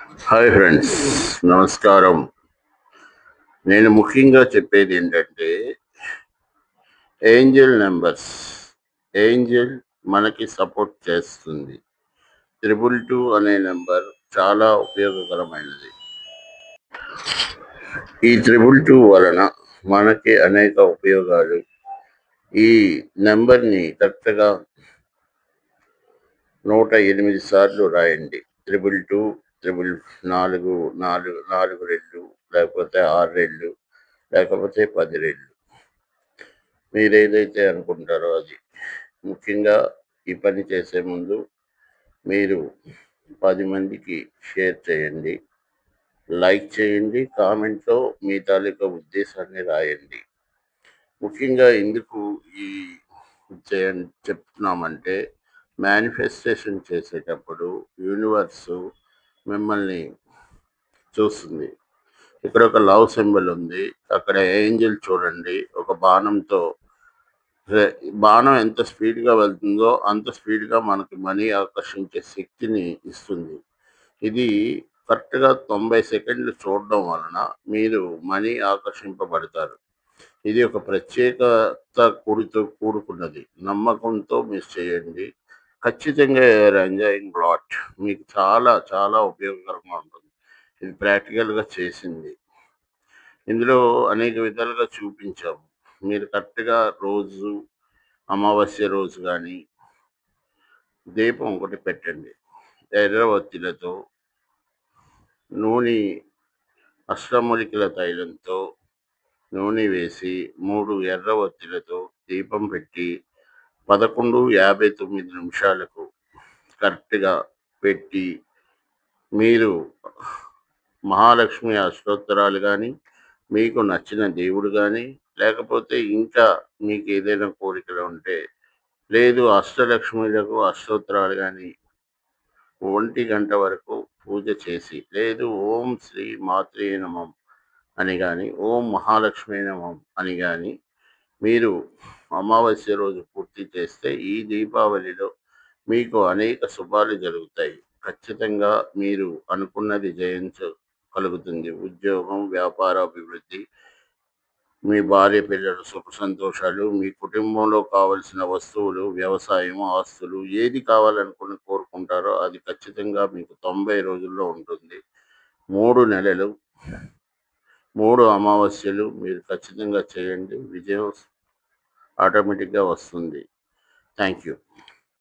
Hi friends, నమస్కారం. నేను ముఖ్యంగా చెప్పేది ఏంటంటే, ఏంజెల్ నెంబర్స్. ఏంజెల్ మనకి సపోర్ట్ చేస్తుంది. 222 అనే నెంబర్ చాలా ఉపయోగకరమైనది. ఈ 222 వలన మనకి అనేక ఉపయోగాలు. ఈ నెంబర్ని కరెక్ట్గా 108 సార్లు రాయండి. 222 4 4 4 రెళ్ళు, లేకపోతే 6 రెళ్ళు, లేకపోతే 10 రెళ్ళు. మీరేదైతే అనుకుంటారో అది. ముఖ్యంగా ఈ పని చేసే ముందు మీరు 10 మందికి షేర్ చేయండి, లైక్ చేయండి, కామెంట్లో మీ తాలూకా ఉద్దేశాన్ని రాయండి. ముఖ్యంగా ఎందుకు ఈ చెప్తున్నామంటే, మేనిఫెస్టేషన్ చేసేటప్పుడు యూనివర్సు మిమ్మల్ని చూస్తుంది. ఇక్కడ ఒక లవ్ సింబల్ ఉంది, అక్కడ ఏంజెల్ చూడండి ఒక బాణంతో. బాణం ఎంత స్పీడ్గా వెళ్తుందో అంత స్పీడ్గా మనకి మనీ ఆకర్షించే శక్తిని ఇస్తుంది. ఇది కరెక్ట్గా 90 సెకండ్లు చూడడం వలన మీరు మనీ ఆకర్షింపబడతారు. ఇది ఒక ప్రత్యేకత కూడుకున్నది. నమ్మకంతో మీరు చేయండి, ఖచ్చితంగా యూఆర్ ఎంజాయింగ్ లాట్. మీకు చాలా చాలా ఉపయోగకరంగా ఉంటుంది. ఇది ప్రాక్టికల్గా చేసింది. ఇందులో అనేక విధాలుగా చూపించాము. మీరు కరెక్ట్గా రోజు అమావాస్య రోజు కానీ దీపం ఒకటి పెట్టండి. ఎర్ర ఒత్తిలతో, నూనె, అష్టమూలికల తైలంతో నూనె వేసి 3 ఎర్ర ఒత్తిలతో దీపం పెట్టి 11:59 నిమిషాలకు కరెక్ట్గా పెట్టి, మీరు మహాలక్ష్మి అష్టోత్తరాలు కానీ, మీకు నచ్చిన దేవుడు కానీ, లేకపోతే ఇంకా మీకు ఏదైనా కోరికలు ఉంటే, లేదు అష్టలక్ష్మిలకు అష్టోత్తరాలు కానీ 1 గంట వరకు పూజ చేసి, లేదు ఓం శ్రీ మాత్రే నమః అని కానీ, ఓం మహాలక్ష్మి నమః అని కానీ మీరు అమావాస్య రోజు పూర్తి చేస్తే ఈ దీపావళిలో మీకు అనేక శుభాలు జరుగుతాయి. ఖచ్చితంగా మీరు అనుకున్నది జయించగలుగుతుంది. ఉద్యోగం, వ్యాపార అభివృద్ధి, మీ భార్య పిల్లల సుఖ సంతోషాలు, మీ కుటుంబంలో కావలసిన వస్తువులు, వ్యవసాయం, ఆస్తులు, ఏది కావాలనుకుని కోరుకుంటారో అది ఖచ్చితంగా మీకు 90 రోజుల్లో ఉంటుంది. 3 నెలలు, 3 అమావాస్యలు మీరు ఖచ్చితంగా చేయండి. విజయం ఆటోమేటిక్గా వస్తుంది. Thank you.